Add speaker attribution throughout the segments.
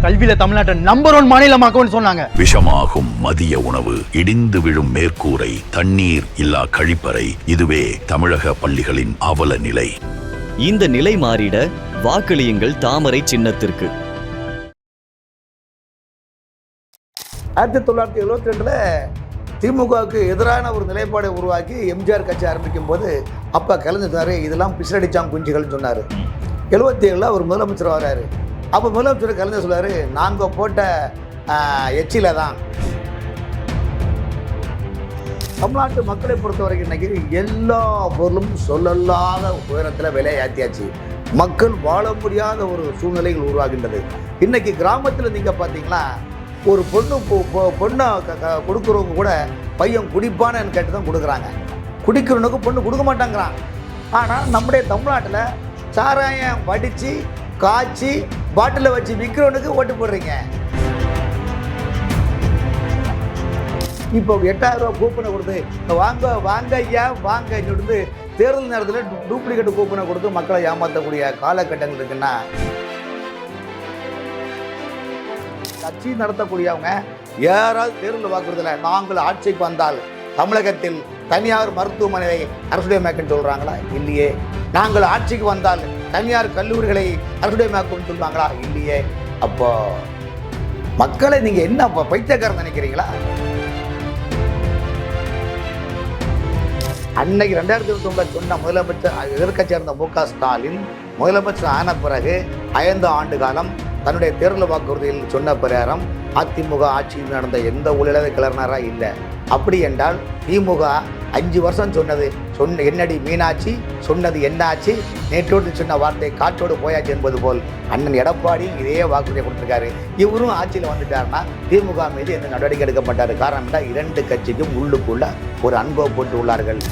Speaker 1: கல்வியில தமிழ்நாட்டை நம்பர் 1 மாநிலமாக்கும்னு சொன்னாங்க.
Speaker 2: விஷமாகும் மதிய உணவு, இடிந்து விழும் மேற்கூரை, தண்ணீர் இல்லா கழிப்பறை, இதுவே தமிழக பள்ளிகளின் அவல நிலை.
Speaker 3: இந்த நிலை மாறிட வாக்களியுங்கள் தாமரை சின்னத்திற்கு.
Speaker 4: 1972 திமுகவுக்கு எதிரான ஒரு நிலைப்பாடை உருவாக்கி எம்ஜிஆர் கட்சி ஆரம்பிக்கும் போது அப்போ கலைஞர் இதெல்லாம் பிசரடிச்சாம் குஞ்சுகள்னு சொன்னார். 77 அவர் முதலமைச்சர் வர்றாரு. அப்போ முதலமைச்சர் கலைஞர் சொல்றாரு, நாங்கள் போட்ட எச்சில தான். தமிழ்நாட்டு மக்களை பொறுத்த வரைக்கும் இன்னைக்கு எல்லா பொருளும் சொல்லல்லாத உயரத்தில் விலை ஏற்றியாச்சு. மக்கள் வாழ முடியாத ஒரு சூழ்நிலைகள் உருவாகின்றது. இன்னைக்கு கிராமத்தில் நீங்கள் பார்த்தீங்கன்னா ஒரு பொண்ணை கொடுக்குறவங்க கூட பையன் குடிப்பானு கேட்டு தான் கொடுக்குறாங்க. குடிக்கிறவனுக்கு பொண்ணு கொடுக்க மாட்டாங்கிறான். ஆனால் நம்முடைய தமிழ்நாட்டில் சாராயம் வடித்து காய்ச்சி பாட்டிலில் வச்சு விற்கிறவனுக்கு ஓட்டு போடுறீங்க. இப்போ 8000 ரூபா கூப்பனை கொடுத்து வாங்க ஐயா வாங்க சொல்லிட்டு தேர்தல் நேரத்தில் டூப்ளிகேட் கூப்பனை கொடுத்து மக்களை ஏமாற்றக்கூடிய காலகட்டங்கள் இருக்குன்னா, கட்சி நடத்தக்கூடியவங்க யாராவது தேர்தல் வாக்குறதுல நாங்கள் ஆட்சிக்கு வந்தால் தமிழகத்தில் தனியார் மருத்துவமனையை அரசுடையமாக்குன்னு சொல்கிறாங்களா? இல்லையே. நாங்கள் ஆட்சிக்கு வந்தால் தனியார் கல்லூரிகளை அரசுடையமாக்குன்னு சொல்லுவாங்களா? இல்லையே. அப்போ மக்களை நீங்கள் என்ன பைத்தியக்காரன் நினைக்கிறீங்களா? அன்னைக்கு 2029 சொன்ன முதலமைச்சர் எதிர்க்கட்சியாக இருந்த மு.க. ஸ்டாலின் முதலமைச்சர் ஆன பிறகு 5 ஆண்டு காலம் தன்னுடைய தேர்தல் வாக்குறுதியில் சொன்ன பிரகாரம் அதிமுக ஆட்சியில் நடந்த எந்த ஊழலை கிளறினாரா? இல்லை. அப்படி என்றால் திமுக 5 வருஷம் சொன்னது என்னடி மீனாட்சி, சொன்னது என்னாச்சு, நேற்றோடு சொன்ன வார்த்தை காற்றோடு போயாச்சு என்பது போல் அண்ணன் எடப்பாடி இதே வாக்குறுதியை கொடுத்துருக்காரு. இவரும் ஆட்சியில் வந்துட்டாருன்னா திமுக மீது எந்த நடவடிக்கை எடுக்க மாட்டார். காரணம் என்றால் 2 கட்சிக்கும் உள்ளுக்குள்ள ஒரு அன்பை போட்டு உள்ளார்கள்.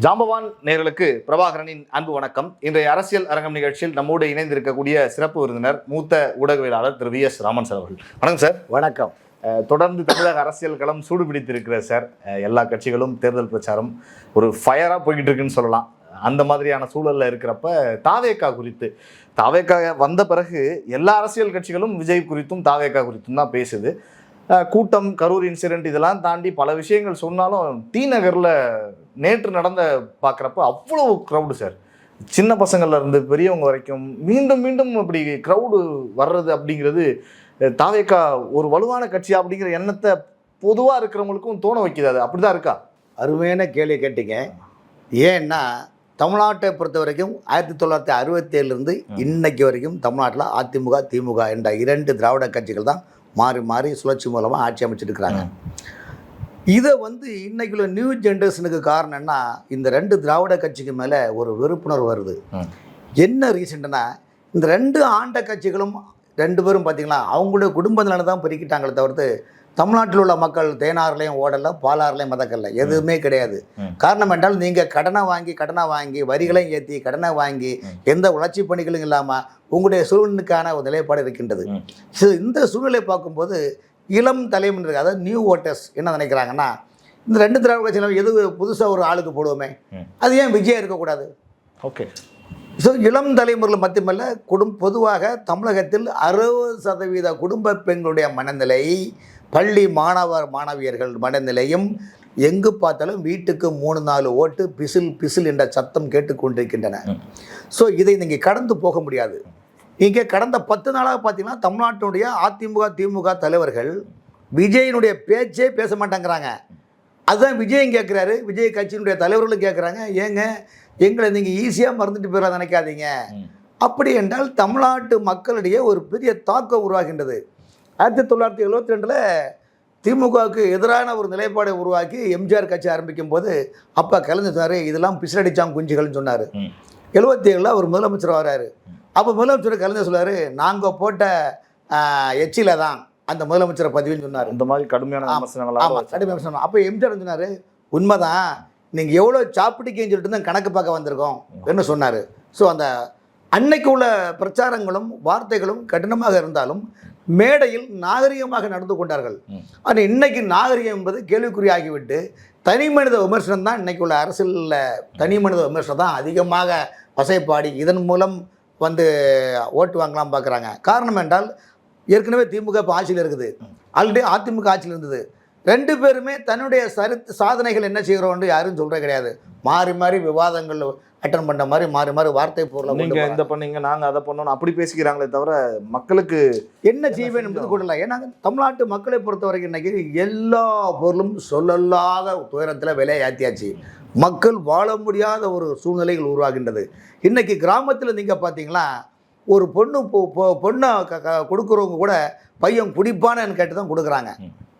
Speaker 5: ஜாம்பவான் நேயர்களுக்கு பிரபாகரனின் அன்பு வணக்கம். இன்றைய அரசியல் அரங்கம் நிகழ்ச்சியில் நம்மோடு இணைந்திருக்கக்கூடிய சிறப்பு விருந்தினர் மூத்த ஊடகவியலாளர் திரு V.S. ராமன் சார் அவர்கள். வணக்கம் சார்.
Speaker 4: வணக்கம்.
Speaker 5: தொடர்ந்து தமிழக அரசியல் களம் சூடு பிடித்திருக்கிற சார். எல்லா கட்சிகளும் தேர்தல் பிரச்சாரம் ஒரு ஃபயராக போய்கிட்டு இருக்குன்னு சொல்லலாம். அந்த மாதிரியான சூழலில் இருக்கிறப்ப தாவேகா குறித்து வந்த பிறகு எல்லா அரசியல் கட்சிகளும் விஜய் குறித்தும் தாவேகா குறித்தும் தான் பேசுது. கூட்டம், கரூர் இன்சிடென்ட் இதெல்லாம் தாண்டி பல விஷயங்கள் சொன்னாலும் டி நகரில் நேற்று நடந்த பார்க்குறப்ப அவ்வளோ க்ரௌடு சார். சின்ன பசங்கள்ல இருந்து பெரியவங்க வரைக்கும் மீண்டும் மீண்டும் இப்படி க்ரௌடு வர்றது அப்படிங்கிறது தாவேகா ஒரு வலுவான கட்சி அப்படிங்கிற எண்ணத்தை பொதுவாக இருக்கிறவங்களுக்கும் தோண வைக்குது. அது அப்படி தான் இருக்கா?
Speaker 4: அருமையான கேள்வி கேட்டீங்க. ஏன்னா தமிழ்நாட்டை பொறுத்த வரைக்கும் 1967 இன்னைக்கு வரைக்கும் தமிழ்நாட்டில் அதிமுக திமுக என்ற 2 திராவிட கட்சிகள் தான் மாறி மாறி சுழற்சி மூலமாக ஆட்சி அமைச்சிட்டு இருக்கிறாங்க. இதை இன்னைக்குள்ள நியூ ஜென்ரேஷனுக்கு காரணம் என்ன? இந்த 2 திராவிட கட்சிக்கு மேலே ஒரு வெறுப்புணர்வு வருது. என்ன ரீசெண்ட்னா, இந்த 2 ஆண்ட கட்சிகளும் 2 பேரும் பார்த்தீங்களா அவங்களுடைய குடும்ப நலனை தான் பெருக்கிட்டாங்களே தவிர்த்து தமிழ்நாட்டில் உள்ள மக்கள் தேனாறுலையும் ஓடலை, பாலாறுலையும் மதக்கல்ல, எதுவுமே கிடையாது. காரணம் என்றால் நீங்கள் கடனை வாங்கி வரிகளையும் ஏற்றி கடனை வாங்கி எந்த வளர்ச்சி பணிகளும் இல்லாமல் உங்களுடைய சூழலுக்கான ஒரு நிலைப்பாடு இருக்கின்றது. ஸோ இந்த சூழ்நிலை பார்க்கும்போது இளம் தலைமுறை, அதாவது நியூ ஓட்டர்ஸ் என்ன நினைக்கிறாங்கன்னா, இந்த 2 திராவிட கட்சிகள் எது புதுசாக ஒரு ஆளுக்கு போடுவோமே, அது ஏன் விஜயம் இருக்கக்கூடாது?
Speaker 5: ஓகே.
Speaker 4: ஸோ இளம் தலைமுறைகள் மட்டுமல்ல, பொதுவாக தமிழகத்தில் 60% குடும்ப பெண்களுடைய மனநிலை, பள்ளி மாணவியர்கள் மனநிலையும் எங்கு பார்த்தாலும் வீட்டுக்கு 3-4 ஓட்டு பிசில் என்ற சத்தம் கேட்டுக்கொண்டிருக்கின்றன. ஸோ இதை நீங்கள் கடந்து போக முடியாது. நீங்கள் கடந்த 10 நாளாக பார்த்தீங்கன்னா தமிழ்நாட்டினுடைய அதிமுக திமுக தலைவர்கள் விஜயினுடைய பேச்சே பேச மாட்டேங்கிறாங்க. அதுதான் விஜயும் கேட்குறாரு, விஜய் கட்சியினுடைய தலைவர்களும் கேட்குறாங்க, ஏங்க எங்களை நீங்கள் ஈஸியாக மறந்துட்டு போயிட நினைக்காதீங்க. அப்படி என்றால் தமிழ்நாட்டு மக்களிடையே ஒரு பெரிய தாக்கம் உருவாகின்றது. 1972 திமுகவுக்கு எதிரான ஒரு நிலைப்பாடை உருவாக்கி எம்ஜிஆர் கட்சி ஆரம்பிக்கும் போது அப்போ கலைஞர் இதெல்லாம் பிசரடிச்சாம் குஞ்சுகள்னு சொன்னார். 77 அவர் முதலமைச்சர் வர்றாரு. அப்போ முதலமைச்சர் கலைஞர் சொல்றாரு, நாங்கள் போட்ட எச்சில தான் அந்த முதலமைச்சரை பதவின்னு சொன்னார்.
Speaker 5: இந்த மாதிரி கடுமையான
Speaker 4: விமர்சனம். அப்போ எம்ஜிஆர் சொன்னார், உண்மைதான், நீங்கள் எவ்வளோ சாப்பிட்டுக்கேன்னு சொல்லிட்டு தான் கணக்கு பார்க்க வந்திருக்கோம் என்று சொன்னார். ஸோ அந்த அன்னைக்கு உள்ள பிரச்சாரங்களும் வார்த்தைகளும் கடினமாக இருந்தாலும் மேடையில் நாகரிகமாக நடந்து கொண்டார்கள். ஆனால் இன்னைக்கு நாகரிகம் என்பது கேள்விக்குறியாகிவிட்டு தனி மனித விமர்சனம் தான் இன்றைக்கு உள்ள அரசியலில் தனி மனித விமர்சனம் தான் அதிகமாக வசைப்பாடி இதன் மூலம் வந்து ஓட்டு வாங்கலாம் பார்க்குறாங்க. காரணம் என்றால் ஏற்கனவே திமுக இப்போ ஆட்சியில் இருக்குது, ஆல்ரெடி அதிமுக ஆட்சியில் இருந்தது. 2 பேருமே தன்னுடைய சாதனைகள் என்ன செய்கிறோன்னு யாரும் சொல்கிறது கிடையாது. மாறி மாறி விவாதங்கள் அட்டன் பண்ண மாதிரி மாறி மாறி வார்த்தை பொருளை
Speaker 5: நீங்கள் இந்த பண்ணீங்க நாங்கள் அதை பண்ணோம் அப்படி பேசிக்கிறாங்களே தவிர மக்களுக்கு
Speaker 4: என்ன செய்வேன் என்பது கூடல. ஏன்னா தமிழ்நாட்டு மக்களை பொறுத்த வரைக்கும் இன்றைக்கி எல்லா பொருளும் சொல்லல்லாத துயரத்தில் விலையை ஏற்றியாச்சு. மக்கள் வாழ முடியாத ஒரு சூழ்நிலைகள் உருவாகின்றது. இன்றைக்கி கிராமத்தில் நீங்கள் பார்த்தீங்களா, ஒரு பொண்ணை கொடுக்குறவங்க கூட பையன் குடிப்பானு கேட்டு தான் கொடுக்குறாங்க.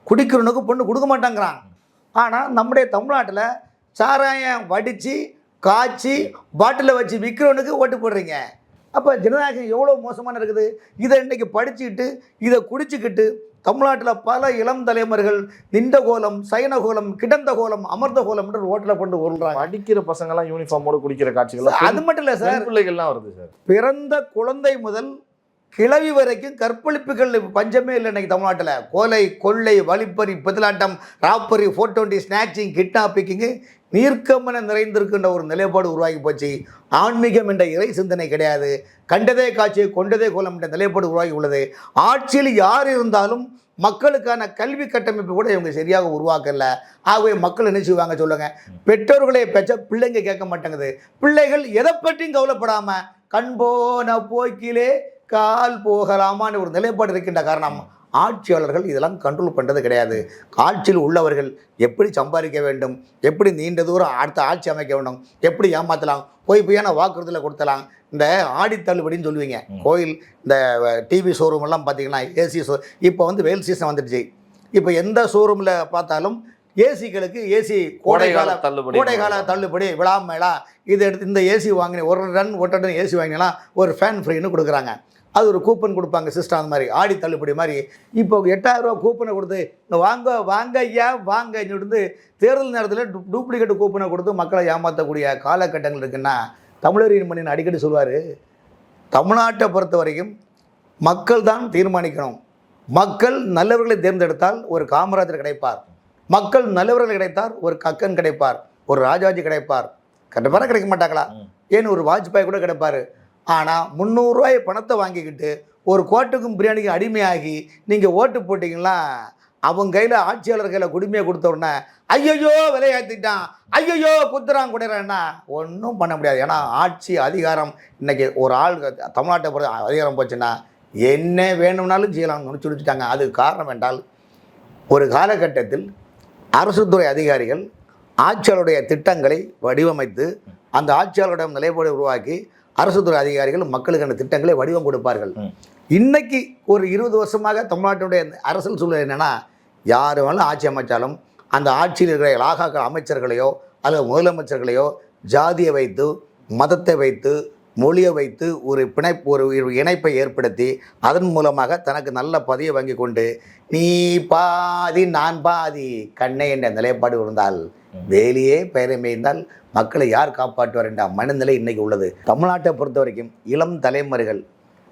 Speaker 4: குடிக்கிறவனுக்கு பொண்ணு கொடுக்க மாட்டாங்கிறான். ஆனால் நம்முடைய தமிழ்நாட்டில் சாராயம் வடித்து காய்ச்சி பாட்டிலில் வச்சு விற்கிறவனுக்கு ஓட்டு போடுறீங்க. அப்போ ஜனநாயகம் எவ்வளோ மோசமான இருக்குது. இதை இன்றைக்கி படிச்சுக்கிட்டு இதை குடிச்சிக்கிட்டு தமிழ்நாட்டில் பல இளம் தலைமுறைகள் நின்ற கோலம், சயன கோலம், கிடந்த கோலம், அமர்ந்த கோலம் என்று ரோட்டில் கொண்டு வருகிறாங்க.
Speaker 5: அடிக்கிற பசங்கள்லாம் யூனிஃபார்மோடு குடிக்கிற காட்சிகள்
Speaker 4: அது மட்டும் இல்லை சார்,
Speaker 5: பிள்ளைகள்லாம் வருது சார்.
Speaker 4: பிறந்த குழந்தை முதல் கிளவி வரைக்கும் கற்பழிப்புகள் பஞ்சமே இல்லை இன்றைக்கி தமிழ்நாட்டில். கொலை, கொள்ளை, வழிப்பறி, பதிலாட்டம், ராப்பறி, 420, ஸ்நாச்சிங், கிட்னாப்பிங்கு நீர்க்கமன நிறைந்திருக்கின்ற ஒரு நிலைப்பாடு உருவாகி போச்சு. ஆன்மீகம் என்ற இறை சிந்தனை கிடையாது. கண்டதே காட்சி கொண்டதே கோலம் என்ற நிலைப்பாடு உருவாகி உள்ளது. ஆட்சியில் யார் இருந்தாலும் மக்களுக்கான கல்வி கட்டமைப்பு கூட இவங்க சரியாக உருவாக்கல. ஆகவே மக்கள் என்ன செய்வாங்க சொல்லுங்கள்? பெற்றோர்களே பேச்ச பிள்ளைங்க கேட்க மாட்டேங்குது. பிள்ளைகள் எதை பற்றியும் கவலைப்படாமல் கண் போன போக்கிலே கால் போகலாமான்னு ஒரு நிலைப்பாடு இருக்கின்ற காரணம் ஆட்சியாளர்கள் இதெல்லாம் கண்ட்ரோல் பண்ணுறது கிடையாது. ஆட்சியில் உள்ளவர்கள் எப்படி சம்பாதிக்க வேண்டும், எப்படி நீண்ட தூரம் அடுத்த ஆட்சி அமைக்க வேண்டும், எப்படி ஏமாற்றலாம், பொய்யான வாக்குறுதியில் கொடுத்தலாம். இந்த ஆடி தள்ளுபடின்னு சொல்லுவீங்க. கோயில் இந்த டிவி ஷோரூம் எல்லாம் பார்த்தீங்கன்னா ஏசி இப்போ வந்து வெயில் சீசன் வந்துடுச்சு. இப்போ எந்த ஷோரூமில் பார்த்தாலும் ஏசிகளுக்கு ஏசி கோடைகால தள்ளுபடி, விழா மேளா இது எடுத்து இந்த ஏசி வாங்கினேன் 1 டன் ஏசி வாங்கினா ஒரு ஃபேன் ஃப்ரீன்னு கொடுக்குறாங்க. அது ஒரு கூப்பன் கொடுப்பாங்க சிஸ்டம். அந்த மாதிரி ஆடி தள்ளுபடி மாதிரி இப்போ 8000 ரூபா கூப்பனை கொடுத்து வாங்க ஐயா வாங்க இருந்து தேர்தல் நேரத்தில் டூப்ளிகேட் கூப்பனை கொடுத்து மக்களை ஏமாற்றக்கூடிய காலகட்டங்கள் இருக்குன்னா தமிழரின் மண்ணின் அடிக்கடி சொல்வார், தமிழ்நாட்டை பொறுத்த வரைக்கும் மக்கள் தான் தீர்மானிக்கணும். மக்கள் நல்லவர்களை தேர்ந்தெடுத்தால் ஒரு காமராஜர் கிடைப்பார், மக்கள் நல்லவர்கள் கிடைத்தார் ஒரு கக்கன் கிடைப்பார், ஒரு ராஜாஜி கிடைப்பார். கண்டிப்பாக கிடைக்க மாட்டாங்களா? ஏன்னு ஒரு வாஜ்பாய் கூட கிடைப்பார். ஆனால் 300 ரூபாய் பணத்தை வாங்கிக்கிட்டு ஒரு கோட்டுக்கும் பிரியாணிக்கும் அடிமையாகி நீங்கள் ஓட்டு போட்டிங்கன்னா அவங்க கையில் ஆட்சியாளர் கையில் குடிமையை கொடுத்த உடனே ஐயையோ விலையாற்றிட்டான், ஐயோ குத்துறான் குடைறான்னா ஒன்றும் பண்ண முடியாது. ஏன்னா ஆட்சி அதிகாரம் இன்றைக்கி ஒரு ஆள் தமிழ்நாட்டை பொறுத்த அதிகாரம் போச்சுன்னா என்ன வேணும்னாலும் செய்யலாம்னு சொல்லிச்சுட்டாங்க. அதுக்கு காரணம் என்றால் ஒரு காலகட்டத்தில் அரசு துறை அதிகாரிகள் ஆட்சியாளருடைய திட்டங்களை வடிவமைத்து அந்த ஆட்சியாளரிடம் நிலைப்பாடு உருவாக்கி அரசு துறை அதிகாரிகள் மக்களுக்கு அந்த திட்டங்களை வடிவம் கொடுப்பார்கள். இன்னைக்கு ஒரு 20 வருஷமாக தமிழ்நாட்டுடைய அரசியல் சூழல் என்னென்னா, யார் வேணாலும் ஆட்சி அமைச்சாலும் அந்த ஆட்சியில் இருக்கிற இலாகா அமைச்சர்களையோ அல்லது முதலமைச்சர்களையோ ஜாதியை வைத்து, மதத்தை வைத்து, மொழியை வைத்து ஒரு இணைப்பை ஏற்படுத்தி அதன் மூலமாக தனக்கு நல்ல பதவியை வாங்கி கொண்டு நீ பாதி நான் பாதி கண்ணை என்ற நிலைப்பாடு இருந்தால் வேலையே பெயரமே இருந்தால் மக்களை யார் காப்பாற்றுவார் என்ற மனநிலை இன்றைக்கி உள்ளது. தமிழ்நாட்டை பொறுத்த வரைக்கும் இளம் தலைமுறைகள்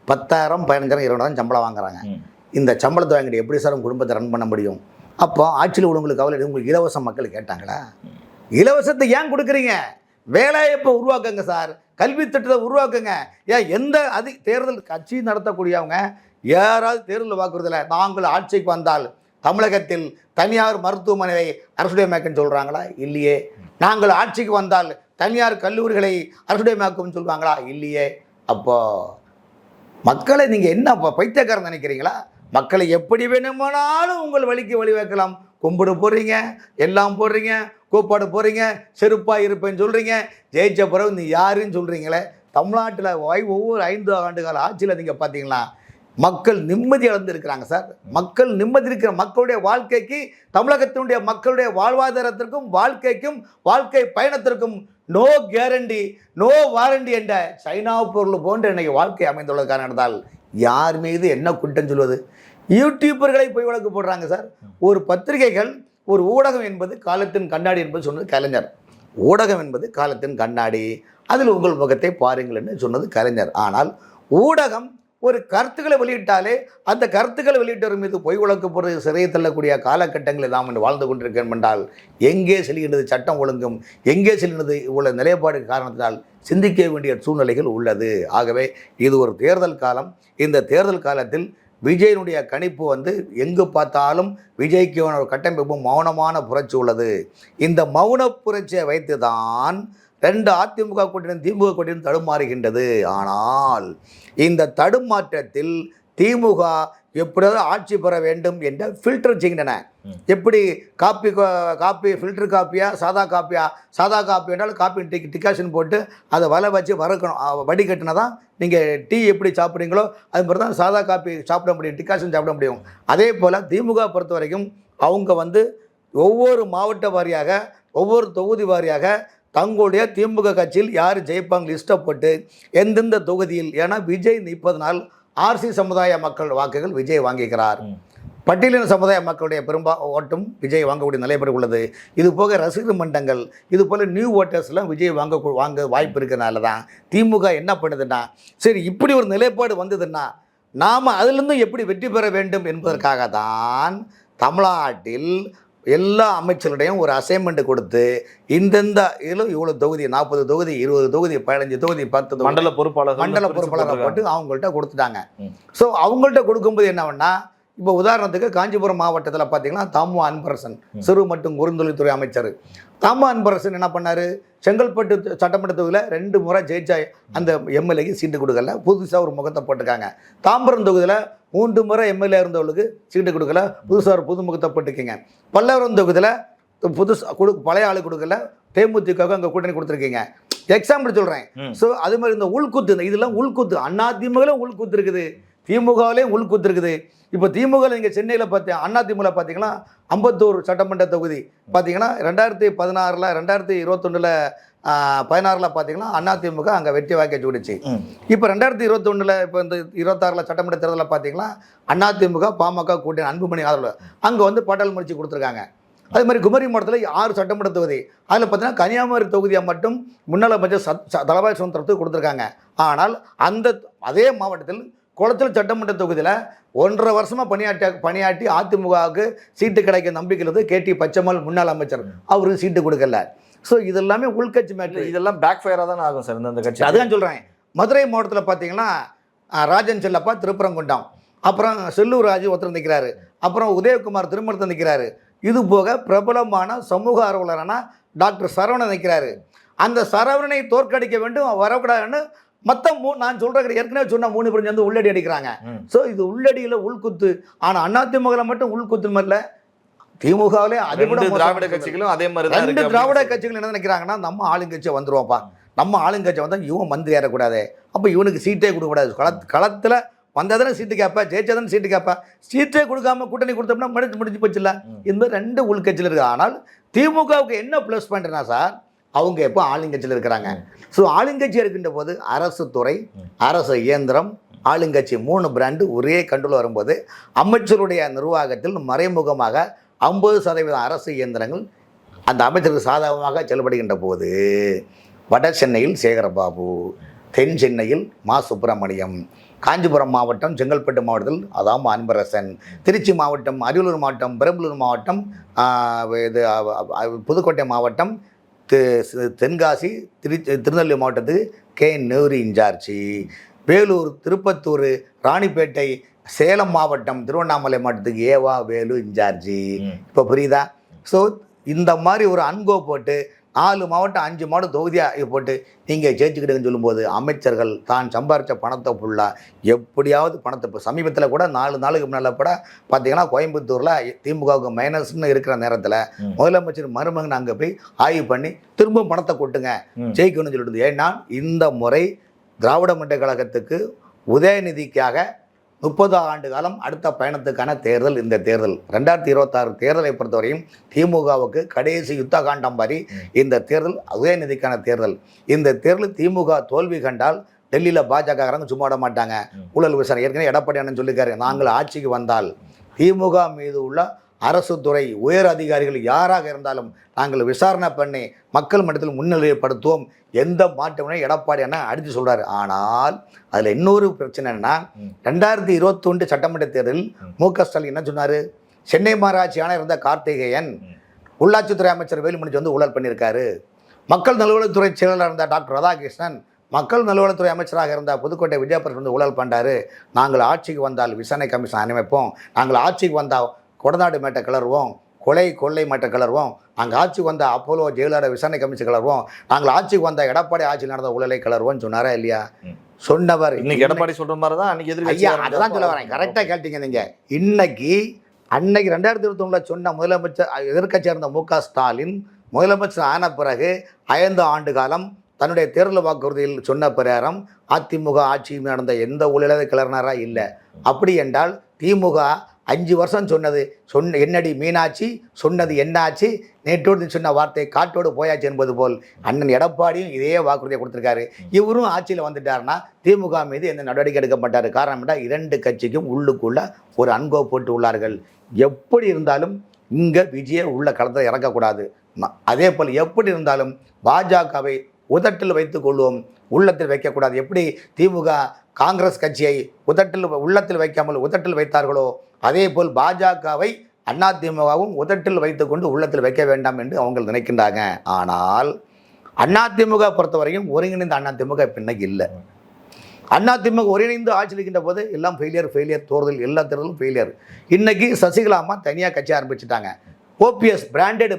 Speaker 4: 10,000 15,000 20,000 சம்பளம் வாங்குறாங்க. இந்த சம்பளத்தை வாங்கிட்டு எப்படி சார் குடும்பத்தை ரன் பண்ண முடியும்? அப்போ ஆட்சியில் உள்ளவங்களுக்கு கவலை, உங்களுக்கு இலவசம் மக்கள் கேட்டாங்களா? இலவசத்தை ஏன் கொடுக்குறீங்க? வேலைவாய்ப்பை உருவாக்குங்க சார், கல்வி திட்டத்தை உருவாக்குங்க. ஏன் எந்த தேர்தல் கட்சி நடத்தக்கூடியவங்க யாராவது தேர்தல் வாக்குறுதியில் நாங்கள் ஆட்சிக்கு வந்தால் தமிழகத்தில் தனியார் மருத்துவமனையை அரசுடையமாக்குன்னு சொல்கிறாங்களா? இல்லையே. நாங்கள் ஆட்சிக்கு வந்தால் தனியார் கல்லூரிகளை அரசுடையமாக்கும்னு சொல்லுவாங்களா? இல்லையே. அப்போது மக்களை நீங்கள் என்ன பைத்தியக்காரன் நினைக்கிறீங்களா? மக்களை எப்படி வேணுமானாலும் உங்கள் வழிக்கு வழிவைக்கலாம். கும்பிடு போடுறீங்க, எல்லாம் போடுறீங்க, கூப்பாடு போடுறீங்க, செருப்பாக இருப்பேன்னு சொல்கிறீங்க. ஜெயிச்ச பிறகு நீ யாருன்னு சொல்கிறீங்களே. தமிழ்நாட்டில் ஒவ்வொரு 5 ஆண்டு கால ஆட்சியில் நீங்கள் பார்த்தீங்கன்னா மக்கள் நிம்மதி இழந்திருக்கிறாங்க சார். மக்கள் நிம்மதி இருக்கிற மக்களுடைய வாழ்க்கைக்கு, தமிழகத்தினுடைய மக்களுடைய வாழ்வாதாரத்திற்கும் வாழ்க்கைக்கும் வாழ்க்கை பயணத்திற்கும் நோ கேரண்டி நோ வாரண்டி என்ற சைனா பொருள் போன்ற இன்றைக்கு வாழ்க்கை அமைந்துள்ள காரணத்தால் யார் மீது என்ன குற்றம் சொல்வது? யூடியூபர்களை போய் வழக்கு போடுறாங்க சார். ஒரு பத்திரிகைகள், ஒரு ஊடகம் என்பது காலத்தின் கண்ணாடி என்பது சொன்னது கலைஞர். ஊடகம் என்பது காலத்தின் கண்ணாடி, அதில் உங்கள் முகத்தை பாருங்கள் என்று சொன்னது கலைஞர். ஆனால் ஊடகம் ஒரு கருத்துக்களை வெளியிட்டாலே அந்த கருத்துக்களை வெளியிட்டவர் மீது பொய் வழக்கு போடுறது சிறையை தள்ளக்கூடிய காலகட்டங்களில் நாம் இன்று வாழ்ந்து கொண்டிருக்கோம் என்றால் எங்கே செல்கின்றது சட்டம் ஒழுங்கும், எங்கே செல்கின்றது இவ்வளவு நிலைப்பாடு காரணத்தினால் சிந்திக்க வேண்டிய சூழ்நிலைகள் உள்ளது. ஆகவே இது ஒரு தேர்தல் காலம். இந்த தேர்தல் காலத்தில் விஜயனுடைய கணிப்பு எங்கு பார்த்தாலும் விஜய்க்கு ஒரு கட்டமைப்பு மௌனமான புரட்சி உள்ளது. இந்த மௌன புரட்சியை வைத்து தான் 2 அதிமுக கூட்டணி திமுக கூட்டணி தடுமாறுகின்றது. ஆனால் இந்த தடுமாற்றத்தில் திமுக எப்படியாவது ஆட்சி பெற வேண்டும் என்ற ஃபில்டர் செய்கின்றன. எப்படி காப்பி ஃபில்டர் காப்பியா சாதா காப்பியா? சாதா காப்பி என்றால் காப்பி டிகாஷன் போட்டு அதை வலை வச்சு வறுக்கணும், வடிகட்டினா தான் நீங்கள் டீ எப்படி சாப்பிட்றீங்களோ அது மாதிரி தான் சாதா காப்பி சாப்பிட முடியும், டிகாஷன் சாப்பிட முடியும். அதே போல் திமுக பொறுத்த வரைக்கும் அவங்க ஒவ்வொரு மாவட்ட வாரியாக ஒவ்வொரு தொகுதி வாரியாக தங்களுடைய திமுக கட்சியில் யார் ஜெயிப்பாங்க லிஸ்ட்டை போட்டு எந்தெந்த தொகுதியில், ஏன்னா விஜய் நிற்பதனால் ஆர்சி சமுதாய மக்கள் வாக்குகள் விஜய் வாங்கிக்கிறார். பட்டியலின சமுதாய மக்களுடைய ஓட்டும் விஜய் வாங்கக்கூடிய நிலைப்பாடு உள்ளது. இது போக ரசிகர் மன்றங்கள், இது போல் நியூ ஓட்டர்ஸ்லாம் விஜய் வாங்க வாய்ப்பு இருக்கிறனால தான் திமுக என்ன பண்ணுதுன்னா, சரி இப்படி ஒரு நிலைப்பாடு வந்ததுன்னா நாம் அதிலிருந்தும் எப்படி வெற்றி பெற வேண்டும் என்பதற்காக தான் தமிழ்நாட்டில் எல்லா அமைச்சர்களுடையும் ஒரு அசைன்மெண்ட் கொடுத்து இந்தந்த இதில் இவ்வளோ தொகுதி 40 தொகுதி 20 தொகுதி 15 தொகுதி 10 தொகுதி மண்டல பொறுப்பாளரை போட்டு அவங்கள்ட்ட கொடுத்துட்டாங்க. ஸோ அவங்கள்ட்ட கொடுக்கும்போது என்னவென்னா, இப்போ உதாரணத்துக்கு காஞ்சிபுரம் மாவட்டத்தில் பார்த்தீங்கன்னா தாமு அன்பரசன் சிறு மற்றும் குறுந்தொழில்துறை அமைச்சர் தாமு அன்பரசன் என்ன பண்ணார், செங்கல்பட்டு சட்டமன்ற தொகுதியில் 2 முறை ஜெயிச்சா அந்த எம்எல்ஏக்கு சீட்டு கொடுக்கல, புதுசாக ஒரு முகத்தை போட்டுக்காங்க. தாம்பரம் தொகுதியில் 3 முறை எம்எல்ஏ இருந்தவங்களுக்கு சீட்டு கொடுக்கல, புதுசாக ஒரு புது முகத்தை போட்டுக்கிங்க. பல்லவரம் தொகுதியில் பழைய ஆளு கொடுக்கல, தேமுதிக அங்கே கூட்டணி கொடுத்துருக்கீங்க. எக்ஸாம்பிள் சொல்கிறேன். ஸோ அது மாதிரி இந்த உள்குத்து, இதெல்லாம் உள்குத்து. அதிமுகவிலும் உள்குத்து இருக்குது, திமுகவிலையும் உள்குத்து இருக்குது. இப்போ திமுக நீங்கள் சென்னையில் அதிமுக பார்த்தீங்கன்னா 51 சட்டமன்ற தொகுதி பார்த்தீங்கன்னா 2016 2021 16 பார்த்தீங்கன்னா அதிமுக அங்கே வெற்றி வாக்கி வச்சுக்கிடுச்சு. இப்போ 2021 இப்போ இந்த 26 சட்டமன்ற தேர்தலில் பார்த்தீங்கன்னா அதிமுக பாமக கூட்டணி அன்புமணி ஆதரவு அங்கே பாட்டாளி முடிச்சு கொடுத்துருக்காங்க. அதே மாதிரி குமரி மாவட்டத்தில் 6 சட்டமன்ற தொகுதி, அதில் பார்த்தீங்கன்னா கன்னியாகுமரி தொகுதியை மட்டும் முன்னாள் அமைச்சர் தளபாய் சுந்தரத்துக்கு கொடுத்துருக்காங்க. ஆனால் அதே மாவட்டத்தில் குளச்சல் சட்டமன்ற தொகுதியில் 1.5 வருஷமாக பணியாற்றி அதிமுகவுக்கு சீட்டு கிடைக்க நம்பிக்கிறது கேடி பச்சைமல் முன்னாள் அமைச்சர், அவருக்கு சீட்டு கொடுக்கல. ஸோ இதெல்லாமே உள்கட்சி மேட்ரு,
Speaker 5: இதெல்லாம் பேக் ஃபயராக தானே ஆகும் சார் இந்த கட்சி.
Speaker 4: அதுதான் சொல்கிறேன். மதுரை மாவட்டத்தில் பார்த்தீங்கன்னா ராஜன் செல்லப்பா திருப்பரங்குன்றம், அப்புறம் செல்லூர் ராஜு ஒருத்தர் நிற்கிறாரு, அப்புறம் உதயகுமார் திருமணத்தை நிற்கிறாரு. இது போக பிரபலமான சமூக ஆர்வலரான டாக்டர் சரவணன் நிற்கிறாரு. அந்த சரவணனை தோற்கடிக்க வேண்டும் வரக்கூடாதுன்னு மொத்தம் நான் சொல்கிறேன் ஏற்கனவே சொன்ன 3 பேர் சேர்ந்து உள்ளடி அடிக்கிறாங்க. ஸோ இது உள்ளடியில் உள்குத்து. ஆனால் அதிமுகவில் மட்டும் உள்குத்து இல்லை, திமுகவிலே அது கூட
Speaker 5: திராவிட கட்சிகளும் அதே மாதிரி
Speaker 4: 2 திராவிட கட்சிகள் என்ன நினைக்கிறாங்கன்னா, நம்ம ஆளுங்கட்சியை வந்துருவோம்ப்பா, நம்ம ஆளுங்கட்சி வந்தால் இவன் மந்திரி ஏறக்கூடாது, அப்போ இவனுக்கு சீட்டே கொடுக்கக்கூடாது, களத்தில் வந்தாதானே சீட்டு கேட்பா, ஜெயிச்சாதானே சீட்டு கேட்பா, சீட்டே கொடுக்காம கூட்டணி கொடுத்தோம்னா முடிஞ்சு போச்சுல்ல. இந்த 2 உள்கட்சியில் இருக்குது. ஆனால் திமுகவுக்கு என்ன ப்ளஸ் பண்ணுறேன்னா சார், அவங்க எப்போ ஆளுங்கட்சியில் இருக்கிறாங்க. ஸோ ஆளுங்கட்சியாக இருக்கின்ற போது அரசு துறை, அரசு இயந்திரம், ஆளுங்கட்சி 3 பிராண்டு ஒரே கண்ட்ரோல் வரும்போது அமைச்சருடைய நிர்வாகத்தில் மறைமுகமாக 50% அரசு இயந்திரங்கள் அந்த அமைச்சருக்கு சாதகமாக செயல்படுகின்ற போது வட சென்னையில் சேகரபாபு, தென் சென்னையில் மா சுப்பிரமணியம், காஞ்சிபுரம் மாவட்டம் செங்கல்பட்டு மாவட்டத்தில் அதாம் அன்பரசன், திருச்சி மாவட்டம், அரியலூர் மாவட்டம், பெரம்பலூர் மாவட்டம், புதுக்கோட்டை மாவட்டம், தென்காசி, திருநெல்வேலி மாவட்டத்துக்கு கே நேரு இன்சார்ஜி, வேலூர், திருப்பத்தூர், ராணிப்பேட்டை, சேலம் மாவட்டம், திருவண்ணாமலை மாவட்டத்துக்கு ஏவா வேலு இன்சார்ஜி. இப்போ புரியுதா? ஸோ இந்த மாதிரி ஒரு அன்கோ போட்டு 4 மாவட்டம் 5 மாவட்டம் தொகுதியாக போட்டு நீங்கள் ஜெயிச்சுக்கிட்டுன்னு சொல்லும்போது அமைச்சர்கள் தான் சம்பாரித்த பணத்தை ஃபுல்லாக எப்படியாவது பணத்தை, இப்போ சமீபத்தில் கூட 4 நாளுக்கு முன்னால் கூட பார்த்தீங்கன்னா கோயம்புத்தூரில் திமுகவுக்கு மைனஸ்ன்னு இருக்கிற நேரத்தில் முதலமைச்சர் மருமகன் அங்கே போய் ஆய்வு பண்ணி திரும்பவும் பணத்தை கொட்டுங்க ஜெயிக்கணும்னு சொல்லிட்டு. ஏன்னா இந்த முறை திராவிட முன்னேற்றக் கழகத்துக்கு உதயநிதிக்காக 30 ஆண்டு காலம் அடுத்த பயணத்துக்கான தேர்தல் இந்த தேர்தல். 2026 தேர்தலை பொறுத்தவரையும் திமுகவுக்கு கடைசி யுத்த காண்டம் மாதிரி இந்த தேர்தல் உதயநிதிக்கான தேர்தல். இந்த தேர்தல் திமுக தோல்வி கண்டால் டெல்லியில் பாஜகக்காரங்க சும்மா விட மாட்டாங்க. ஊழல் விசாரணை ஏற்கனவே எடப்பாடி அண்ணன் சொல்லியிருக்காரு, நாங்கள் ஆட்சிக்கு வந்தால் திமுக மீது உள்ள அரசு துறை உயர் அதிகாரிகள் யாராக இருந்தாலும் நாங்கள் விசாரணை பண்ணி மக்கள் மன்றத்தில் முன்னிலைப்படுத்துவோம், எந்த மாற்றமும் எடப்பாடி அண்ணா அடித்து சொல்கிறாரு. ஆனால் அதில் இன்னொரு பிரச்சனைன்னா 2021 சட்டமன்ற தேர்தலில் மு.க. ஸ்டாலின் என்ன சொன்னார்? சென்னை மாநகராட்சி ஆணையர் இருந்த கார்த்திகேயன் உள்ளாட்சித்துறை அமைச்சர் வேலுமணி வந்து ஊழல் பண்ணியிருக்காரு. மக்கள் நல்வாழ்வுத்துறை செயலாளர் இருந்த டாக்டர் ராதாகிருஷ்ணன் மக்கள் நல்வாழ்வுத்துறை அமைச்சராக இருந்த புதுக்கோட்டை விஜயபிரகாஷ் வந்து ஊழல் பண்ணுறாரு. நாங்கள் ஆட்சிக்கு வந்தால் விசாரணை கமிஷன் அமைப்போம், நாங்கள் ஆட்சிக்கு வந்தால் கொடநாடு மேட்டை கிளறுவோம், கொள்ளை மேட்டை கிளறுவோம், நாங்கள் ஆட்சிக்கு வந்தால் அப்போலோ ஜெயலலிதா விசாரணை கமிஷன் கிளறுவோம், நாங்கள் ஆட்சிக்கு வந்தால் எடப்பாடி ஆட்சியில் நடந்த ஊழலை கிளறுவோம்னு சொன்னாரா இல்லையா? சொன்னவர்
Speaker 5: இன்னைக்கு எடப்பாடி சொல்ற மாதிரி தான் அன்னைக்கு எதிர்க்கட்சி.
Speaker 4: ஐயா அதான் சொல்ல வரேன், கரெக்டாக கேட்டீங்க நீங்கள். அன்னைக்கு 2021 சொன்ன முதலமைச்சர் எதிர்க்கட்சியாக இருந்த மு.க. ஸ்டாலின் முதலமைச்சர் ஆன பிறகு 5 ஆண்டு காலம் தன்னுடைய தேர்தல் வாக்குறுதியில் சொன்ன பிரகாரம் அதிமுக ஆட்சியில் நடந்த எந்த ஊழலை கிளறினாரா? இல்லை. அப்படி என்றால் திமுக 5 வருஷம் என்னடி மீனாட்சி சொன்னது என்னாச்சு, நேற்றோடு சொன்ன வார்த்தை காட்டோடு போயாச்சு என்பது போல் அண்ணன் எடப்பாடியும் இதே வாக்குறுதியை கொடுத்துருக்காரு. இவரும் ஆட்சியில் வந்துட்டாருன்னா திமுக மீது எந்த நடவடிக்கை எடுக்க மாட்டார். காரணம் என்றால் 2 கட்சிக்கும் உள்ளுக்குள்ள ஒரு அன்கோ போட்டு உள்ளார்கள். எப்படி இருந்தாலும் இங்கே விஜயை உள்ள களத்தில் இறக்கக்கூடாது. அதே போல் எப்படி இருந்தாலும் பாஜகவை உதட்டில் வைத்துக் கொள்வோம், உள்ளத்தில் வைக்கக்கூடாது. எப்படி திமுக காங்கிரஸ் கட்சியை உள்ளத்தில் வைக்காமல் உதட்டில் வைத்தார்களோ அதே போல் பாஜகவை அதிமுகவும் உதட்டில் வைத்துக்கொண்டு உள்ளத்தில் வைக்க வேண்டாம் என்று அவங்க நினைக்கின்றாங்க. ஆனால் அதிமுக பொறுத்தவரையும் ஒருங்கிணைந்த அதிமுக இன்னைக்கு இல்லை. அதிமுக ஒருங்கிணைந்து ஆட்சி இருக்கின்ற போது எல்லாம் ஃபெயிலியர், தேர்தல் எல்லா தேர்தலும் ஃபெயிலியர். இன்னைக்கு சசிகலா அம்மா தனியாக கட்சி ஆரம்பிச்சுட்டாங்க. ஓபிஎஸ் பிராண்டட்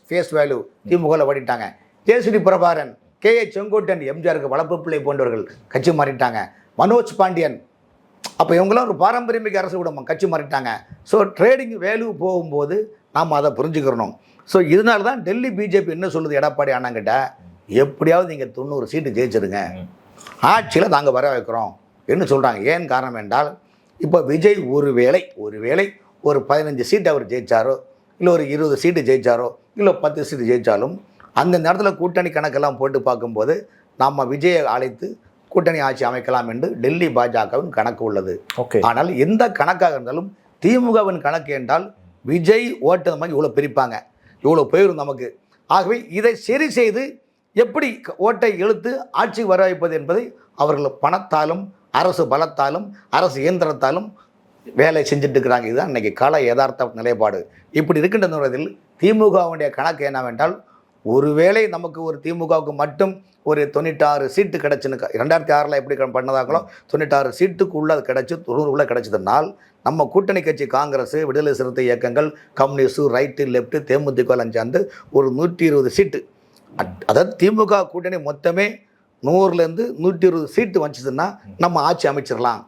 Speaker 4: ஃபேஸ் வேல்யூ திமுகவில் ஓடிட்டாங்க. JCD Prabhakaran, KA. செங்கோட்டன், எம்ஜிஆருக்கு வளர்ப்பு பிள்ளை போன்றவர்கள் கட்சி மாறிட்டாங்க. மனோஜ் பாண்டியன், அப்போ இவங்களாம் ஒரு பாரம்பரியமிக்க அரசு விட கட்சி மாறிட்டாங்க. ஸோ ட்ரேடிங் வேல்யூ போகும்போது நாம் அதை புரிஞ்சுக்கிறணும். ஸோ இதனால தான் டெல்லி பிஜேபி என்ன சொல்லுது எடப்பாடி அண்ணாங்கிட்ட, எப்படியாவது நீங்கள் 90 சீட்டு ஜெயிச்சிருங்க, ஆட்சியில் நாங்கள் வர வைக்கிறோம் என்ன சொல்கிறாங்க. ஏன் காரணம் என்றால் இப்போ விஜய் ஒருவேளை ஒரு 15 சீட்டு அவர் ஜெயிச்சாரோ, இல்லை ஒரு 20 சீட்டு ஜெயிச்சாரோ, இல்லை 10 சீட்டு ஜெயித்தாலும் அந்த நேரத்தில் கூட்டணி கணக்கெல்லாம் போட்டு பார்க்கும்போது நம்ம விஜயை அழைத்து கூட்டணி ஆட்சி அமைக்கலாம் என்று டெல்லி பாஜகவின் கணக்கு உள்ளது. ஆனால் எந்த கணக்காக இருந்தாலும் திமுகவின் கணக்கு என்றால் விஜய் ஓட்டு மாதிரி இவ்வளோ பிரிப்பாங்க, இவ்வளோ போயிடும் நமக்கு. ஆகவே இதை சரி செய்து எப்படி ஓட்டை இழுத்து ஆட்சிக்கு வர வைப்பது என்பதை அவர்கள் பணத்தாலும் அரசு பலத்தாலும் அரசு இயந்திரத்தாலும் வேலை செஞ்சுட்டு இருக்கிறாங்க. இதுதான் இன்றைக்கி கால யதார்த்த நிலைப்பாடு. இப்படி இருக்கின்ற நேரத்தில் திமுகவுடைய கணக்கு என்னவென்றால், ஒருவேளை நமக்கு ஒரு திமுகவுக்கு மட்டும் ஒரு 96 சீட்டு கிடச்சுன்னு 2006 எப்படி பண்ணதாங்களோ 96 சீட்டுக்குள்ளே அது கிடச்சி 90 கிடச்சதுனால் நம்ம கூட்டணி கட்சி காங்கிரஸ், விடுதலை சிறுத்தை இயக்கங்கள், கம்யூனிஸ்ட், ரைட்டு, லெஃப்ட்டு, தேமுதிக சேர்ந்து ஒரு 120 சீட்டு, அதாவது திமுக கூட்டணி மொத்தமே 100லேருந்து 120 சீட்டு வந்துச்சுன்னா நம்ம ஆட்சி அமைச்சிடலாம்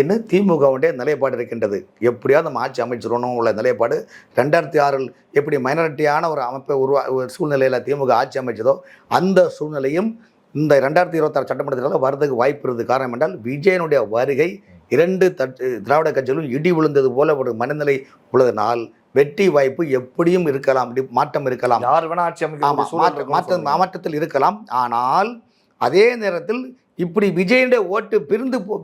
Speaker 4: என்று திமுகவுடைய நிலைப்பாடு இருக்கின்றது. எப்படியாவது நம்ம ஆட்சி அமைச்சிடணும் உள்ள நிலைப்பாடு. 2006 எப்படி மைனாரிட்டியான ஒரு அமைப்பை ஒரு சூழ்நிலையில் திமுக ஆட்சி அமைச்சதோ அந்த சூழ்நிலையும் இந்த 2026 சட்டமன்றத்தில் வரதுக்கு வாய்ப்பு இருக்குது. காரணம் என்றால் விஜயனுடைய வருகை 2 திராவிட கட்சிகளும் இடி விழுந்தது போல ஒரு மனநிலை உள்ளதனால் வெற்றி வாய்ப்பு எப்படியும் இருக்கலாம், மாற்றம் இருக்கலாம்,
Speaker 5: யார் வேணா ஆட்சி அமைக்கலாம்,
Speaker 4: மாற்றத்தில் இருக்கலாம். ஆனால் அதே நேரத்தில் இப்படி விஜயனுடைய ஓட்டு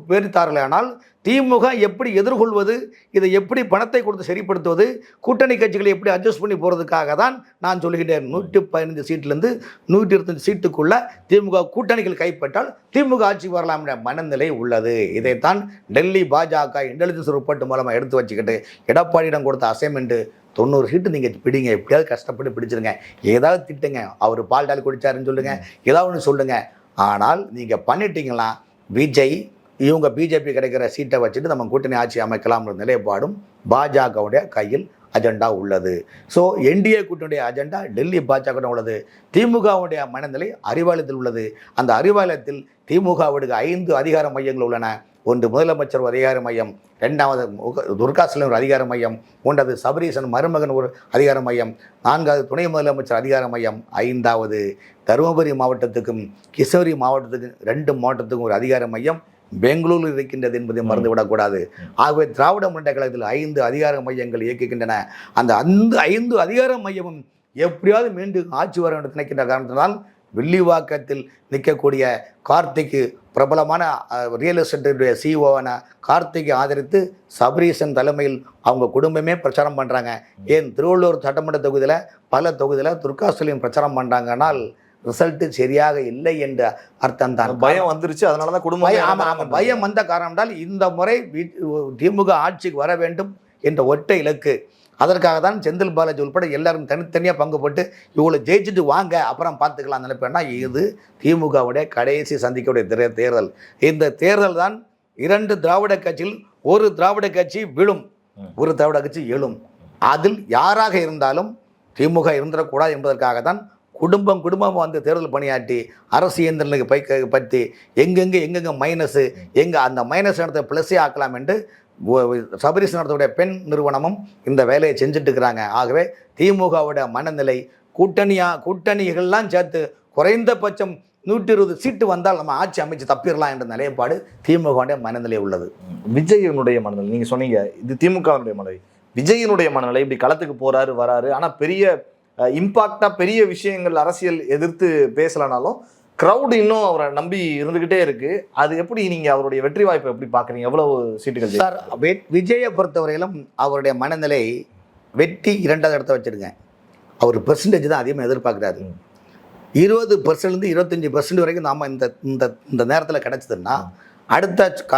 Speaker 4: பிரித்தார்களானால் திமுக எப்படி எதிர்கொள்வது, இதை எப்படி பணத்தை கொடுத்து சரிப்படுத்துவது, கூட்டணி கட்சிகளை எப்படி அட்ஜஸ்ட் பண்ணி போகிறதுக்காக தான் நான் சொல்லுகின்றேன். 115 சீட்டிலிருந்து 125 சீட்டுக்குள்ள திமுக கூட்டணிகள் கைப்பற்றால் திமுக ஆட்சிக்கு வரலாம் என்ற மனநிலை உள்ளது. இதைத்தான் டெல்லி பாஜக இன்டெலிஜென்ஸ் ரிப்போர்ட் மூலமாக எடுத்து வச்சுக்கிட்டு எடப்பாடியிடம் கொடுத்த அசைன்மெண்ட்டு 90 சீட்டு நீங்கள் பிடிங்க, எப்படியாவது கஷ்டப்பட்டு பிடிச்சிருங்க, ஏதாவது திட்டுங்க, அவர் பால் டால் குடிச்சாருன்னு சொல்லுங்கள், ஏதாவது ஒன்று சொல்லுங்கள். ஆனால் நீங்கள் பண்ணிட்டீங்களா விஜய் இவங்க பிஜேபி கிடைக்கிற சீட்டை வச்சுட்டு நம்ம கூட்டணி ஆட்சி அமைக்கலாம்ன்ற நிலைப்பாடும் பாஜகவுடைய கையில் அஜெண்டா உள்ளது. ஸோ என்டிஏ கூட்டணியுடைய அஜெண்டா டெல்லி பாஜக உள்ளது. திமுகவுடைய மனநிலை அறிவாலயத்தில் உள்ளது. அந்த அறிவாலயத்தில் திமுகவுக்கு 5 அதிகார மையங்கள் உள்ளன. ஒன்று முதலமைச்சர் ஒரு அதிகார மையம், 2வது துர்காசலம் ஒரு அதிகார மையம், 3வது சபரீசன் மருமகன் ஒரு அதிகார மையம், 4வது துணை முதலமைச்சர் அதிகார மையம், 5வது தருமபுரி மாவட்டத்துக்கும் கிருஷ்ணகிரி மாவட்டத்துக்கும் 2 மாவட்டத்துக்கும் ஒரு அதிகார மையம் பெங்களூரில் இருக்கின்றது என்பதை மறந்துவிடக்கூடாது. ஆகவே திராவிட முன்னேற்ற கழகத்தில் 5 அதிகார மையங்கள் இயக்குகின்றன. அந்த 5 அதிகார மையமும் எப்படியாவது மீண்டும் ஆட்சி வர வேண்டும் நினைக்கின்ற காரணத்தினால் வில்லிவாக்கத்தில் நிற்கக்கூடிய கார்த்திக்கு பிரபலமான ரியல் எஸ்டேட்டுடைய சிஇஓவான கார்த்திகை ஆதரித்து சபரீசன் தலைமையில் அவங்க குடும்பமே பிரச்சாரம் பண்ணுறாங்க. ஏன் திருவள்ளூர் சட்டமன்ற தொகுதியில் பல தொகுதியில் துர்காஸ்தலின் பிரச்சாரம் பண்ணுறாங்கனால் ரிசல்ட்டு சரியாக இல்லை என்ற அர்த்தம் தான்.
Speaker 5: பயம் வந்துருச்சு, அதனால தான் குடும்பம்.
Speaker 4: ஆமாம், பயம் வந்த காரணம் என்றால் இந்த முறை திமுக ஆட்சிக்கு வர வேண்டும் என்ற ஒற்றை இலக்கு. அதற்காக தான் செந்தில் பாலாஜி உள்பட எல்லாரும் தனித்தனியாக பங்கு போட்டு இவ்வளோ ஜெயிச்சுட்டு வாங்க அப்புறம் பார்த்துக்கலாம் நினைப்பேன்னா இது திமுகவுடைய கடைசி சந்திக்கக்கூடிய தேர்தல். இந்த தேர்தல் தான் 2 திராவிட கட்சியில் ஒரு திராவிட கட்சி விழும், ஒரு திராவிட கட்சி எழும். அதில் யாராக இருந்தாலும் திமுக இருந்துடக்கூடாது என்பதற்காக தான் குடும்பம் வந்து தேர்தல் பணியாற்றி அரசு இயந்திரங்களுக்கு பற்றி எங்கெங்கே மைனஸு அந்த மைனஸ் இடத்தை ப்ளஸ்ஸே ஆக்கலாம் என்று சபரீஸ் நடத்தக்கூடிய பெண் நிறுவனமும் இந்த வேலையை செஞ்சுட்டு இருக்கிறாங்க. ஆகவே திமுகவுடைய மனநிலை கூட்டணிகள்லாம் சேர்த்து குறைந்தபட்சம் 120 சீட்டு வந்தால் நம்ம ஆட்சி அமைச்சு தப்பிடலாம் என்ற நிலைப்பாடு திமுகவுடைய மனநிலை உள்ளது.
Speaker 5: விஜயனுடைய மனநிலை நீங்கள் சொன்னீங்க, இது திமுகவுடைய மனநிலை. விஜயனுடைய மனநிலை இப்படி களத்துக்கு போறாரு வராரு, ஆனால் பெரிய இம்பாக்டா பெரிய விஷயங்கள் அரசியல் எதிர்த்து பேசலனாலும் கிரௌடு இன்னும் அவரை நம்பி இருந்துகிட்டே இருக்கு. அது எப்படி நீங்க அவருடைய வெற்றி வாய்ப்பை எப்படி பாக்குறீங்க? எவ்வளவு சீட்டுகள்
Speaker 4: சார்? விஜயை பொறுத்தவரையிலும் அவருடைய மனநிலை வெற்றி 2வது இடத்த வச்சிருங்க. அவர் பெர்சன்டேஜ் தான் அதிகமாக எதிர்பார்க்குறாரு. 20% 25% வரைக்கும் நாம் இந்த நேரத்தில் கிடைச்சதுன்னா அடுத்த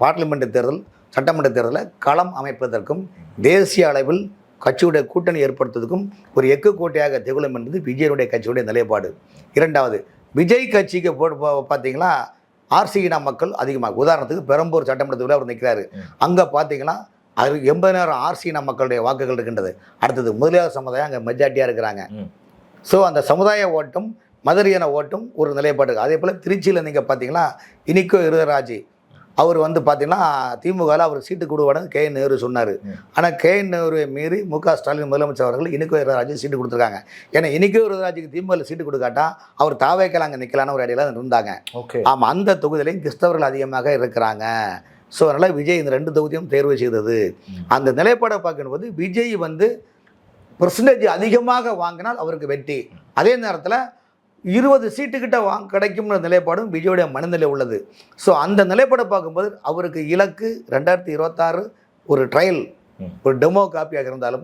Speaker 4: பார்லிமெண்ட் தேர்தல் சட்டமன்ற தேர்தலில் களம் அமைப்பதற்கும் தேசிய அளவில் கட்சியுடைய கூட்டணி ஏற்படுத்துவதற்கும் ஒரு எக்கு கோட்டையாக திகழும் என்பது விஜயனுடைய கட்சியுடைய நிலைப்பாடு. 2வது, விஜய் கட்சிக்கு பார்த்தீங்கன்னா ஆர்சியின மக்கள் அதிகமாக, உதாரணத்துக்கு பெரம்பூர் சட்டமன்றத்தில் அவர் நிற்கிறாரு, அங்கே பார்த்தீங்கன்னா 80,000 ஆர்சியின மக்களுடைய வாக்குகள் இருக்கின்றது. அடுத்தது முதலியார் சமுதாயம் அங்கே மெஜாரிட்டியாக இருக்கிறாங்க. ஸோ அந்த சமுதாய ஓட்டும் மதுரையான ஓட்டும் ஒரு நிலைப்பாடு. அதே போல் திருச்சியில் நீங்கள் பார்த்தீங்கன்னா இனிக்கோ இருதராஜ் அவர் வந்து பார்த்தீங்கன்னா திமுகவில் அவர் சீட்டு கொடுவானு KN நேரு சொன்னார். ஆனால் KN நேருவை மீறி MK ஸ்டாலின் முதலமைச்சர் அவர்கள் இனிக்கோ இருதராஜ் சீட்டு கொடுத்துருக்காங்க. ஏன்னா இனிக்கோ இருதராஜுக்கு திமுகவில் சீட்டு கொடுக்காட்டா அவர் தாவேக்கல அங்கே நிற்கலான்னு ஒரு அடியில் இருந்தாங்க. ஆமாம், அந்த தொகுதியிலையும் கிறிஸ்தவர்கள் அதிகமாக இருக்கிறாங்க. ஸோ அதனால் விஜய் இந்த 2 தொகுதியும் தேர்வு செய்தது. அந்த நிலைப்பாடை பார்க்கும்போது விஜய் வந்து பெர்சன்டேஜ் அதிகமாக வாங்கினால் அவருக்கு வெற்றி. அதே நேரத்தில் 20 சீட்டுக்கிட்ட கிடைக்கும்ன்ற நிலைப்பாடும் விஜயோடைய மனநிலை உள்ளது. ஸோ அந்த நிலைப்பாடை பார்க்கும்போது அவருக்கு இலக்கு 2026 ஒரு ட்ரையல், ஒரு டெமோ காப்பியாக இருந்தாலும்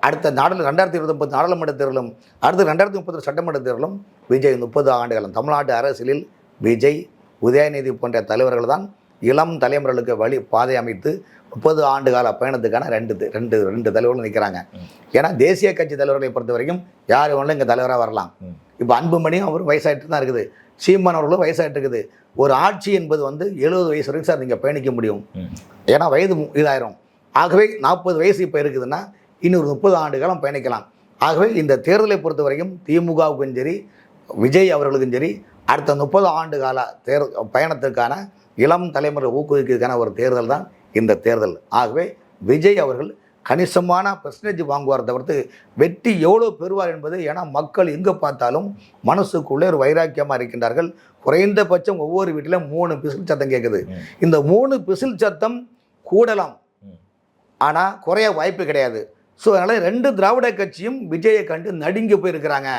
Speaker 4: அடுத்த 2029 நாடாளுமன்ற தேர்தலும் அடுத்து 2030 சட்டமன்ற தேர்தலும் விஜய் 30 ஆண்டுகளும் தமிழ்நாட்டு அரசியலில் விஜய் உதயநிதி போன்ற தலைவர்கள் தான் இளம் தலைமுறைகளுக்கு பாதை அமைத்து 30 ஆண்டு கால பயணத்துக்கான ரெண்டு தலைவர்கள் நிற்கிறாங்க. ஏன்னா தேசிய கட்சி தலைவர்களை பொறுத்த வரைக்கும் யார் வேணாலும் இங்கே தலைவராக வரலாம். இப்போ அன்புமணியும் அவர் வயசாகிட்டு தான் இருக்குது, சீமான் அவர்களும் வயசாகிட்டு இருக்குது. ஒரு ஆட்சி என்பது வந்து 70 வயசு வரைக்கும் சார் நீங்கள் பயணிக்க முடியும், ஏன்னா வயது இதாயிரும். ஆகவே 40 வயசு இப்போ இருக்குதுன்னா இன்னொரு 30 ஆண்டு காலம் பயணிக்கலாம். ஆகவே இந்த தேர்தலை பொறுத்த வரைக்கும் திமுகவுக்கும் சரி விஜய் அவர்களுக்கும் சரி அடுத்த 30 ஆண்டு கால பயணத்துக்கான இளம் தலைமுறை ஊக்குவிக்கிறதுக்கான ஒரு தேர்தல் தான் இந்த தேர்தல். ஆகவே விஜய் அவர்கள் கணிசமான பெர்சன்டேஜ் வாங்குவார் தவிர்த்து வெற்றி எவ்வளோ பெறுவார் என்பது, ஏன்னா மக்கள் எங்கே பார்த்தாலும் மனசுக்குள்ளே ஒரு வைராக்கியமாக இருக்கின்றார்கள். குறைந்தபட்சம் ஒவ்வொரு வீட்டிலும் 3 பிசில் சத்தம் கேட்குது. இந்த 3 பிசில் சத்தம் கூடலாம், ஆனால் குறைய வாய்ப்பு கிடையாது. ஸோ அதனால் 2 திராவிட கட்சியும் விஜயை கண்டு நடுங்கி போயிருக்கிறாங்க.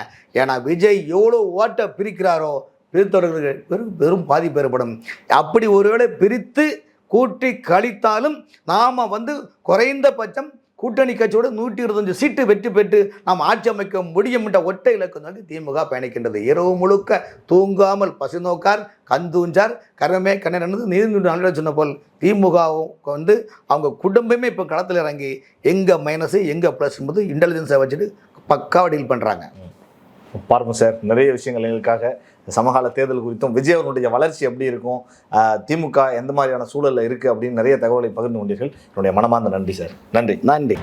Speaker 4: ஏன்னா விஜய் எவ்வளோ ஓட்டை பிரிக்கிறாரோ பிரித்தவர்களுக்கு பெரும் பாதிப்பு ஏற்படும். அப்படி ஒருவேளை பிரித்து கூட்டி கழித்தாலும் நாம் வந்து குறைந்தபட்சம் கூட்டணி கட்சியோடு 125 சீட்டு வெற்றி பெற்று நாம் ஆட்சி அமைக்க முடியும் என்ற ஒற்றை இலக்கு நோக்கி திமுக பயணிக்கின்றது. இரவு முழுக்க தூங்காமல் பசி நோக்கார் கந்தூஞ்சார் கரமே கண்ணன் நீர் நல்ல சொன்ன போல் திமுக வந்து அவங்க குடும்பமே இப்போ களத்தில் இறங்கி எங்கே மைனஸு எங்கே ப்ளஸ் என்பது இன்டெலிஜென்ஸை வச்சுட்டு பக்காவாக டீல் பண்ணுறாங்க.
Speaker 5: பாருங்க சார், நிறைய விஷயங்கள் எங்களுக்காக சமகால தேர்தல் குறித்தும் விஜய் அவர்களுடைய வளர்ச்சி எப்படி இருக்கும், திமுக எந்த மாதிரியான சூழலில் இருக்குது அப்படின்னு நிறைய தகவலை பகிர்ந்து கொண்டீர்கள். என்னுடைய மனமார்ந்த நன்றி சார். நன்றி.